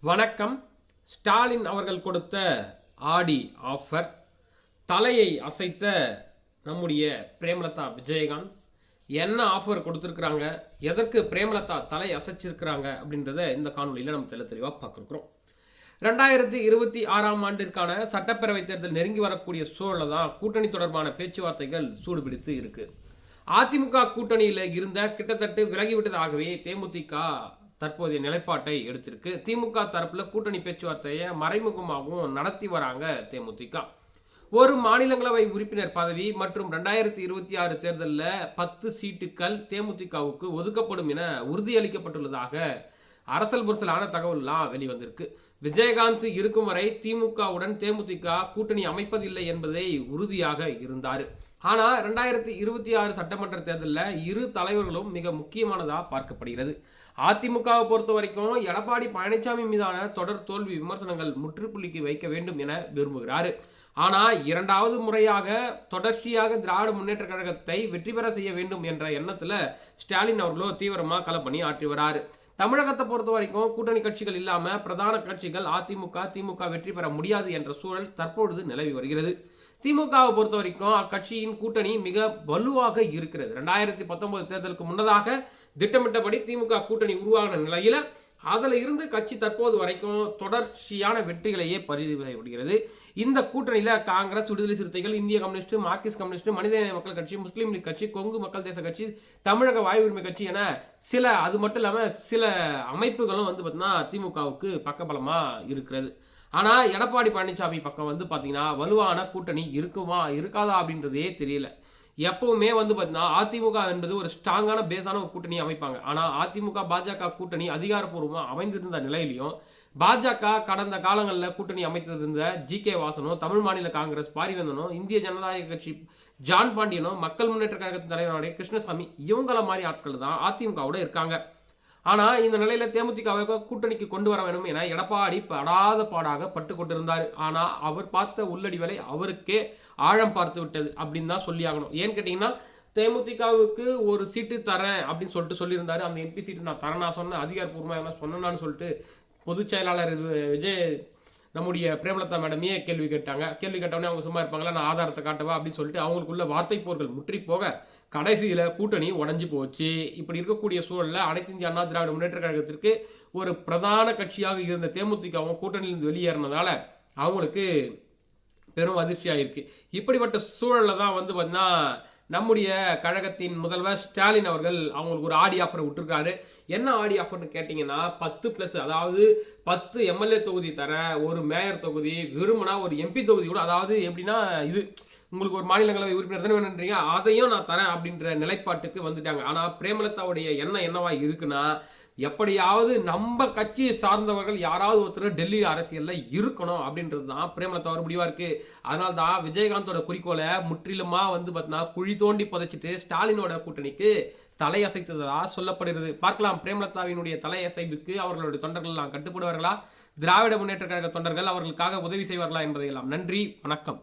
வணக்கம். ஸ்டாலின் அவர்கள் கொடுத்த ஆடி ஆஃபர் தலையை அசைத்த நம்முடைய பிரேமலதா விஜயகாந்த் என்ன ஆஃபர் கொடுத்துருக்குறாங்க, எதற்கு பிரேமலதா தலை அசைச்சிருக்கிறாங்க அப்படின்றத இந்த காணொலியில் நம்ம தெளிவாக பார்க்குறோம். 2026ஆம் ஆண்டிற்கான சட்டப்பேரவை தேர்தல் நெருங்கி வரக்கூடிய சூழலில் தான் கூட்டணி தொடர்பான பேச்சுவார்த்தைகள் சூடுபிடித்து இருக்கு. அதிமுக கூட்டணியில் இருந்த கிட்டத்தட்ட விலகிவிட்டதாகவே தேமுதிக தற்போதைய நிலைப்பாட்டை எடுத்திருக்கு. திமுக தரப்புல கூட்டணி பேச்சுவார்த்தையை மறைமுகமாகவும் நடத்தி வராங்க தேமுதிக. ஒரு மாநிலங்களவை உறுப்பினர் பதவி மற்றும் 2026 தேர்தலில் 10 சீட்டுகள் தேமுதிகவுக்கு ஒதுக்கப்படும் என உறுதியளிக்கப்பட்டுள்ளதாக அரசல் புரசலான தகவல்லாம் வெளிவந்திருக்கு. விஜயகாந்த் இருக்கும் வரை திமுகவுடன் தேமுதிக கூட்டணி அமைப்பதில்லை என்பதை உறுதியாக இருந்தார். ஆனால் 2026 சட்டமன்ற தேர்தலில் இரு தலைவர்களும் மிக முக்கியமானதாக பார்க்கப்படுகிறது. அதிமுகவை பொறுத்த வரைக்கும் எடப்பாடி பழனிசாமி மீதான தொடர் தோல்வி விமர்சனங்கள் முற்றுப்புள்ளிக்கு வைக்க வேண்டும் என விரும்புகிறார். ஆனால் இரண்டாவது முறையாக தொடர்ச்சியாக திராவிட முன்னேற்ற கழகத்தை வெற்றி பெற செய்ய வேண்டும் என்ற எண்ணத்தில் ஸ்டாலின் அவர்களோ தீவிரமாக களப்பணி ஆற்றி வராரு. தமிழகத்தை பொறுத்த வரைக்கும் கூட்டணி கட்சிகள் இல்லாமல் பிரதான கட்சிகள் அதிமுக திமுக வெற்றி பெற முடியாது என்ற சூழல் தற்பொழுது நிலவி வருகிறது. திமுகவை பொறுத்த வரைக்கும் அக்கட்சியின் கூட்டணி மிக வலுவாக இருக்கிறது. 2019 தேர்தலுக்கு முன்னதாக திட்டமிட்டபடி திமுக கூட்டணி உருவான நிலையில் அதில் இருந்து கட்சி தற்போது வரைக்கும் தொடர்ச்சியான வெற்றிகளையே பதிவு செய்யப்படுகிறது. இந்த கூட்டணியில் காங்கிரஸ், விடுதலை சிறுத்தைகள், இந்திய கம்யூனிஸ்ட், மார்க்சிஸ்ட் கம்யூனிஸ்ட், மனிதநேய மக்கள் கட்சி, முஸ்லீம் லீக் கட்சி, கொங்கு மக்கள் தேச கட்சி, தமிழக வாயு உரிமை கட்சி என அது மட்டும் இல்லாமல் சில அமைப்புகளும் பார்த்தீங்கன்னா திமுகவுக்கு பக்கபலமாக இருக்கிறது. ஆனால் எடப்பாடி பழனிசாமி பக்கம் பார்த்தீங்கன்னா வலுவான கூட்டணி இருக்குமா இருக்காதா அப்படின்றதே தெரியல. எப்பவுமே பார்த்தீங்கன்னா அதிமுக என்பது ஒரு ஸ்ட்ராங்கான பேஸான ஒரு கூட்டணி அமைப்பாங்க. ஆனால் அதிமுக பாஜக கூட்டணி அதிகாரப்பூர்வமாக அமைந்திருந்த நிலையிலையும் பாஜக கடந்த காலங்களில் கூட்டணி அமைத்திருந்த ஜி.கே. வாசனோ, தமிழ் மாநில காங்கிரஸ் பாரிவேந்தனோ, இந்திய ஜனநாயக கட்சி ஜான் பாண்டியனோ, மக்கள் முன்னேற்ற கழகத்தின் தலைவருடைய கிருஷ்ணசாமி இவங்கள மாதிரி ஆட்கள் தான் அதிமுகவோட இருக்காங்க. ஆனால் இந்த நிலையில் தேமுதிகவை கூட்டணிக்கு கொண்டு வர வேண்டும் என எடப்பாடி படாத பாடாக பட்டு கொண்டிருந்தார். ஆனால் அவர் பார்த்த உள்ளடி வேலை அவருக்கே ஆழம் பார்த்து விட்டது அப்படின்னு தான் சொல்லி ஆகணும். ஏன்னு கேட்டிங்கன்னா தேமுதிகவுக்கு ஒரு சீட்டு தரேன் அப்படின்னு சொல்லியிருந்தாரு. அந்த எம்பி சீட்டு நான் தரேன் நான் சொன்னேன், அதிகாரப்பூர்வமாக என்ன சொன்னேன்னு சொல்லிட்டு பொதுச் செயலாளர் விஜய் நம்முடைய பிரேமலதா மேடமே கேள்வி கேட்டவொடனே அவங்க சும்மா இருப்பாங்களா, நான் ஆதாரத்தை காட்டவா அப்படின்னு சொல்லிட்டு அவங்களுக்குள்ள வார்த்தை போர்கள் முற்றி போக கடைசியில் கூட்டணி உடஞ்சி போச்சு. இப்படி இருக்கக்கூடிய சூழலில் அனைத்து இந்திய அண்ணா திராவிட முன்னேற்ற கழகத்திற்கு ஒரு பிரதான கட்சியாக இருந்த தேமுதிகவும் கூட்டணியிலிருந்து வெளியேறினதால அவங்களுக்கு பெரும் அதிர்ச்சியாக இருக்கு. இப்படிப்பட்ட சூழலில் தான் பார்த்தீங்கன்னா நம்முடைய கழகத்தின் முதல்வர் ஸ்டாலின் அவர்கள் அவங்களுக்கு ஒரு ஆடி ஆஃபர் விட்டுருக்காரு. என்ன ஆடி ஆஃபர்னு கேட்டிங்கன்னா 10+, அதாவது 10 எம்எல்ஏ தொகுதி தரேன், ஒரு மேயர் தொகுதி, விரும்பினா ஒரு எம்பி தொகுதி கூட, அதாவது எப்படின்னா இது உங்களுக்கு ஒரு மாநிலங்களவை உறுப்பினர் தானே வேணுன்றீங்க, அதையும் நான் தரேன் அப்படின்ற நிலைப்பாட்டுக்கு வந்துட்டாங்க. ஆனால் பிரேமலதாவுடைய எண்ணம் என்னவா இருக்குன்னா, எப்படியாவது நம்ம கட்சியை சார்ந்தவர்கள் யாராவது ஒருத்தர் டெல்லி அரசியலில் இருக்கணும் அப்படின்றது தான் பிரேமலதா முடிவாக இருக்குது. அதனால தான் விஜயகாந்தோட குறிக்கோளை முற்றிலுமாக பார்த்தீங்கன்னா குழி தோண்டி புதைச்சிட்டு ஸ்டாலினோட கூட்டணிக்கு தலையசைத்ததா சொல்லப்படுகிறது. பார்க்கலாம் பிரேமலதாவினுடைய தலையசைவுக்கு அவர்களுடைய தொண்டர்கள் எல்லாம் கட்டுப்படுவார்களா, திராவிட முன்னேற்ற கழக தொண்டர்கள் அவர்களுக்காக உதவி செய்வார்களா என்பதையெல்லாம். நன்றி, வணக்கம்.